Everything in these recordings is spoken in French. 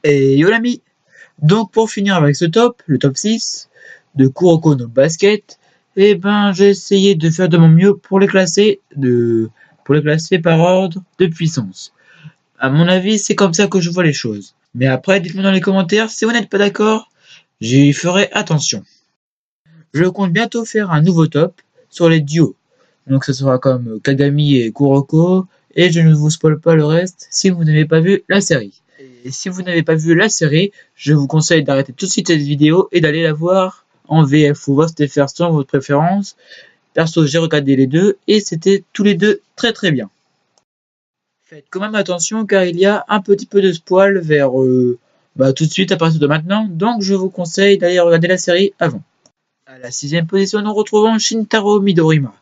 Et yo l'ami. Donc pour finir avec ce top, le top 6 de Kuroko no Basket, j'ai essayé de faire de mon mieux pour les classer par ordre de puissance. À mon avis, c'est comme ça que je vois les choses. Mais après, dites-moi dans les commentaires si vous n'êtes pas d'accord, j'y ferai attention. Je compte bientôt faire un nouveau top sur les duos. Donc ce sera comme Kagami et Kuroko, et je ne vous spoil pas le reste si vous n'avez pas vu la série. Et si vous n'avez pas vu la série, je vous conseille d'arrêter tout de suite cette vidéo et d'aller la voir en VF ou voir si faire selon votre préférence. Perso, j'ai regardé les deux et c'était tous les deux très très bien. Faites quand même attention car il y a un petit peu de spoil vers tout de suite à partir de maintenant, donc je vous conseille d'aller regarder la série avant. À la sixième position, nous retrouvons Shintaro Midorima.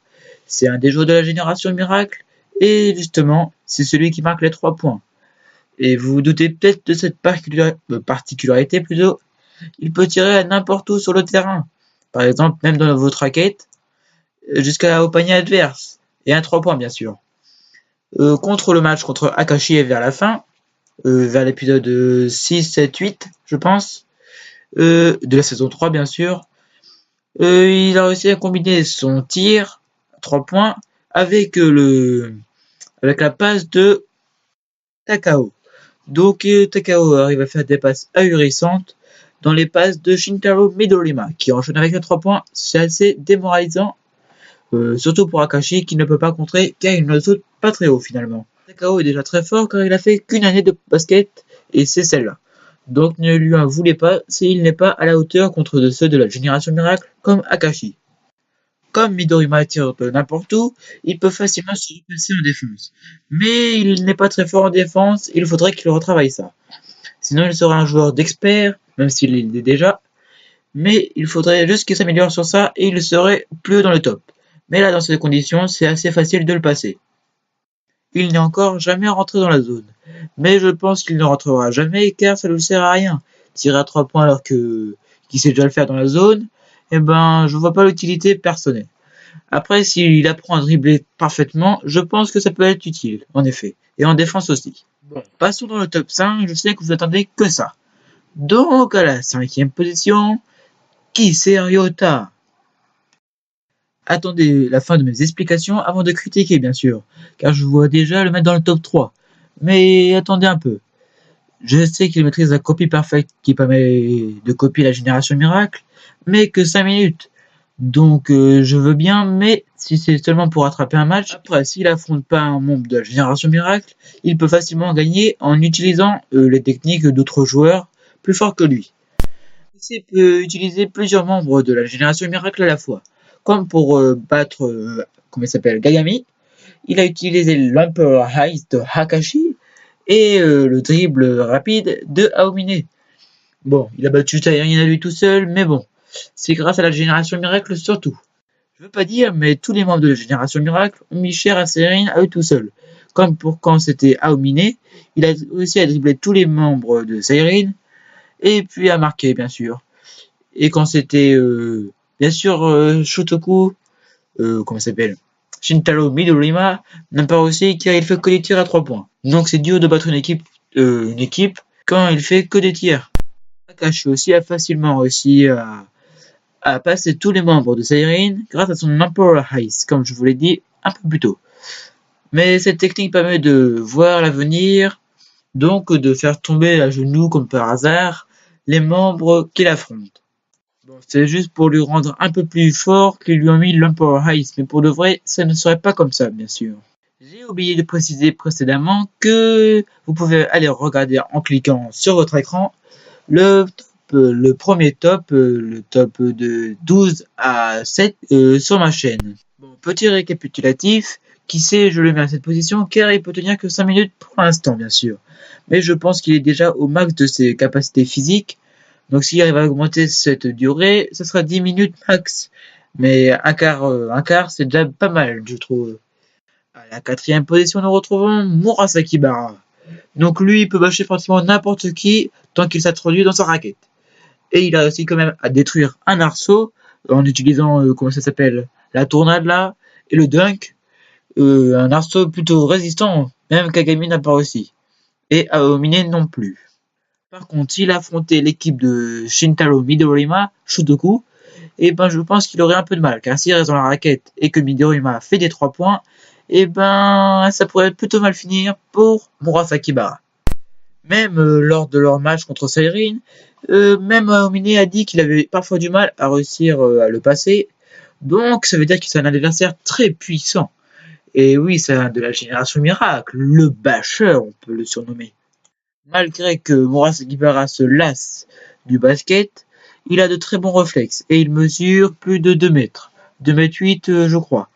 C'est un des joueurs de la génération Miracle, et justement, c'est celui qui marque les 3 points. Et vous vous doutez peut-être de cette particularité plutôt, il peut tirer à n'importe où sur le terrain. Par exemple, même dans votre raquette, jusqu'au panier adverse. Et un 3 points, bien sûr. Contre le match contre Akashi et vers la fin, vers l'épisode 6, 7, 8, je pense, de la saison 3, bien sûr, il a réussi à combiner son tir à 3 points avec avec la passe de Takao. Donc Takao arrive à faire des passes ahurissantes dans les passes de Shintaro Midorima qui enchaîne avec les 3 points. C'est assez démoralisant, surtout pour Akashi qui ne peut pas contrer car il ne saute pas très haut finalement. Takao est déjà très fort car il a fait qu'une année de basket et c'est celle-là. Donc ne lui en voulez pas s'il n'est pas à la hauteur contre ceux de la génération miracle comme Akashi. Comme Midorima tire de n'importe où, il peut facilement se repasser en défense. Mais il n'est pas très fort en défense, il faudrait qu'il retravaille ça. Sinon il sera un joueur d'expert, même s'il l'est déjà. Mais il faudrait juste qu'il s'améliore sur ça et il serait plus haut dans le top. Mais là dans ces conditions, c'est assez facile de le passer. Il n'est encore jamais rentré dans la zone. Mais je pense qu'il ne rentrera jamais car ça ne lui sert à rien. Tirer à 3 points alors qu'il sait déjà le faire dans la zone, je vois pas l'utilité personnelle. Après, s'il apprend à dribbler parfaitement, je pense que ça peut être utile, en effet. Et en défense aussi. Bon, passons dans le top 5, je sais que vous attendez que ça. Donc, à la cinquième position, qui c'est Ryota? Attendez la fin de mes explications avant de critiquer, bien sûr, car je vois déjà le mettre dans le top 3. Mais attendez un peu. Je sais qu'il maîtrise la copie parfaite qui permet de copier la génération miracle, mais que 5 minutes. Donc je veux bien, mais si c'est seulement pour attraper un match, après s'il affronte pas un membre de la génération miracle, il peut facilement gagner en utilisant les techniques d'autres joueurs plus forts que lui. Il peut utiliser plusieurs membres de la génération miracle à la fois, comme pour battre, comment il s'appelle, Gagami. Il a utilisé l'Emperor Ice de Hakashi et le dribble rapide de Aomine. Bon, il a battu Tairine à lui tout seul, mais bon, c'est grâce à la génération miracle surtout. Je veux pas dire, mais tous les membres de la génération miracle ont mis cher à Tairine à eux tout seuls. Comme pour quand c'était Aomine, il a réussi à dribbler tous les membres de Tairine et puis à marquer bien sûr. Et quand c'était bien sûr Shotoku, comment il s'appelle, Shintaro Midorima, n'a pas réussi car il fait que des tirs à 3 points. Donc c'est dur de battre une équipe quand il fait que des tirs. Akashi aussi a facilement réussi à passer tous les membres de Seirin grâce à son Emperor Ice, comme je vous l'ai dit un peu plus tôt. Mais cette technique permet de voir l'avenir, donc de faire tomber à genoux comme par hasard les membres qu'il affronte. Bon, c'est juste pour lui rendre un peu plus fort qu'ils lui ont mis l'Emperor Ice, mais pour de vrai, ça ne serait pas comme ça, bien sûr. J'ai oublié de préciser précédemment que vous pouvez aller regarder en cliquant sur votre écran le premier top, le top de 12 à 7 sur ma chaîne. Bon, petit récapitulatif, qui sait, je le mets à cette position car il peut tenir que 5 minutes pour l'instant, bien sûr. Mais je pense qu'il est déjà au max de ses capacités physiques. Donc s'il arrive à augmenter cette durée, ce sera 10 minutes max. Mais un quart c'est déjà pas mal, je trouve. À la quatrième position, nous retrouvons Murasaki Bara. Donc lui, il peut bâcher pratiquement n'importe qui tant qu'il s'introduit dans sa raquette. Et il a aussi quand même à détruire un arceau en utilisant, comment ça s'appelle, la tournade là, et le dunk. Un arceau plutôt résistant, même Kagami n'a pas réussi. Et Aomine non plus. Par contre, s'il affrontait l'équipe de Shintaro Midorima, Shutoku, et ben je pense qu'il aurait un peu de mal, car s'il reste dans la raquette et que Midorima fait des 3 points, et ben ça pourrait plutôt mal finir pour Murasakibara. Même lors de leur match contre Seirin, même Aomine a dit qu'il avait parfois du mal à réussir à le passer, donc ça veut dire que c'est un adversaire très puissant. Et oui, c'est un de la génération miracle, le bâcheur on peut le surnommer. Malgré que Murasakibara se lasse du basket, il a de très bons réflexes et il mesure plus de 2 mètres. 2 mètres 8 je crois.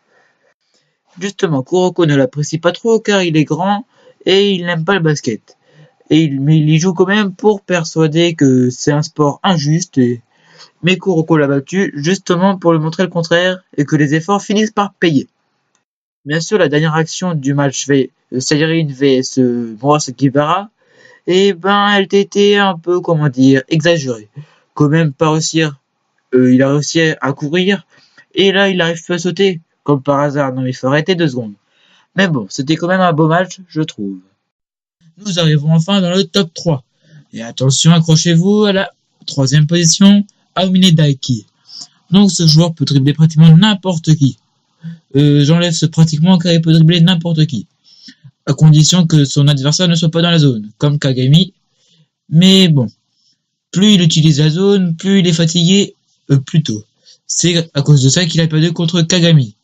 Justement, Kuroko ne l'apprécie pas trop car il est grand et il n'aime pas le basket. Mais il y joue quand même pour persuader que c'est un sport injuste. Mais Kuroko l'a battu justement pour lui montrer le contraire et que les efforts finissent par payer. Bien sûr, la dernière action du match Seirin vs Murasakibara, et ben elle était un peu, comment dire, exagérée. Quand même pas réussir, il a réussi à courir, et là il arrive plus à sauter, comme par hasard, non il faut arrêter 2 secondes. Mais bon, c'était quand même un beau match, je trouve. Nous arrivons enfin dans le top 3. Et attention, accrochez-vous à la 3e position, Aomine Daiki. Donc ce joueur peut dribbler pratiquement n'importe qui. J'enlève ce pratiquement car il peut dribbler n'importe qui. À condition que son adversaire ne soit pas dans la zone, comme Kagami. Mais bon, plus il utilise la zone, plus il est fatigué, plus tôt. C'est à cause de ça qu'il a perdu contre Kagami.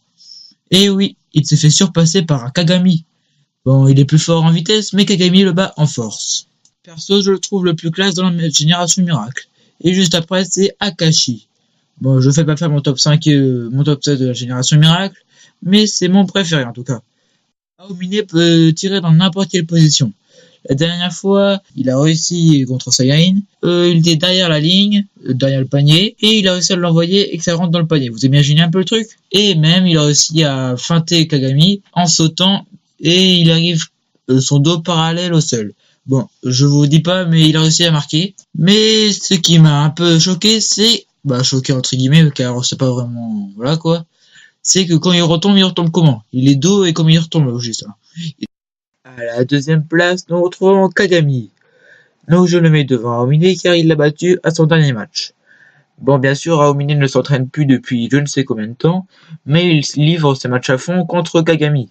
Et oui, il s'est fait surpasser par un Kagami. Bon, il est plus fort en vitesse, mais Kagami le bat en force. Perso, je le trouve le plus classe dans la génération miracle. Et juste après, c'est Akashi. Bon, je fais pas faire mon top 5 mon top 7 de la génération miracle, mais c'est mon préféré en tout cas. Aomine peut tirer dans n'importe quelle position. La dernière fois, il a réussi contre Sairin. Il était derrière la ligne, derrière le panier, et il a réussi à l'envoyer et que ça rentre dans le panier. Vous imaginez un peu le truc? Et même, il a réussi à feinter Kagami en sautant, et il arrive son dos parallèle au sol. Bon, je vous dis pas, mais il a réussi à marquer. Mais ce qui m'a un peu choqué, c'est... choqué entre guillemets, car c'est pas vraiment... Voilà quoi. C'est que quand il retombe comment? Il est dos et comment il retombe au juste. À la 2e place, nous retrouvons Kagami. Donc je le mets devant Aomine car il l'a battu à son dernier match. Bon, bien sûr, Aomine ne s'entraîne plus depuis je ne sais combien de temps, mais il livre ses matchs à fond contre Kagami.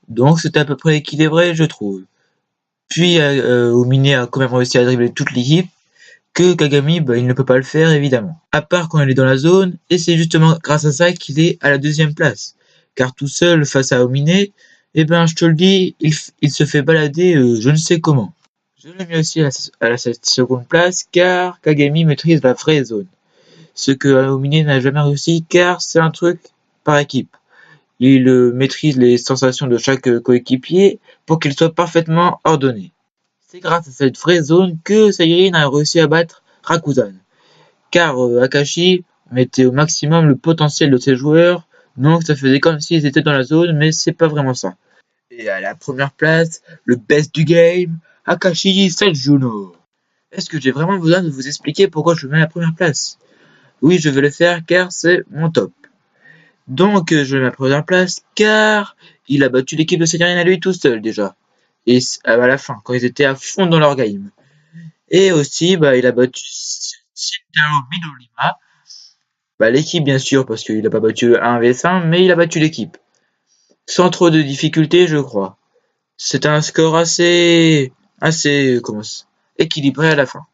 Donc c'est à peu près équilibré, je trouve. Puis Aomine a quand même réussi à dribbler toute l'équipe, que Kagami, il ne peut pas le faire évidemment. À part quand il est dans la zone, et c'est justement grâce à ça qu'il est à la 2e place. Car tout seul face à Aomine, je te le dis, il se fait balader je ne sais comment. Je l'ai mis aussi à la 2e place car Kagami maîtrise la vraie zone. Ce que Aomine n'a jamais réussi car c'est un truc par équipe. Il maîtrise les sensations de chaque coéquipier pour qu'il soit parfaitement ordonné. C'est grâce à cette vraie zone que Seirin a réussi à battre Rakuzan. Car Akashi mettait au maximum le potentiel de ses joueurs, donc ça faisait comme s'ils étaient dans la zone, mais c'est pas vraiment ça. Et à la première place, le best du game, Akashi Seijuno. Est-ce que j'ai vraiment besoin de vous expliquer pourquoi je le mets à la première place? Oui, je vais le faire car c'est mon top. Donc je le mets à la première place car il a battu l'équipe de Seirin à lui tout seul déjà. Et à la fin, quand ils étaient à fond dans leur game. Et aussi, il a battu Shintaro Midorima. L'équipe, bien sûr, parce qu'il n'a pas battu un vs1, mais il a battu l'équipe. Sans trop de difficultés, je crois. C'est un score assez équilibré à la fin.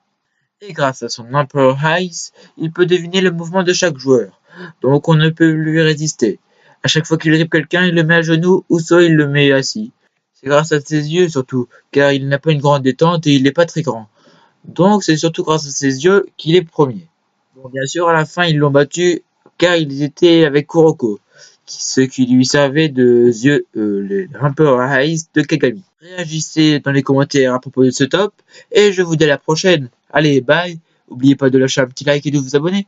Et grâce à son Emperor Eyes, il peut deviner le mouvement de chaque joueur. Donc on ne peut lui résister. À chaque fois qu'il dribble quelqu'un, il le met à genoux ou soit il le met assis. C'est grâce à ses yeux surtout, car il n'a pas une grande détente et il n'est pas très grand. Donc c'est surtout grâce à ses yeux qu'il est premier. Bon, bien sûr, à la fin, ils l'ont battu car ils étaient avec Kuroko, ce qui lui servait de yeux, les Emperor Eyes de Kagami. Réagissez dans les commentaires à propos de ce top et je vous dis à la prochaine. Allez, bye. N'oubliez pas de lâcher un petit like et de vous abonner.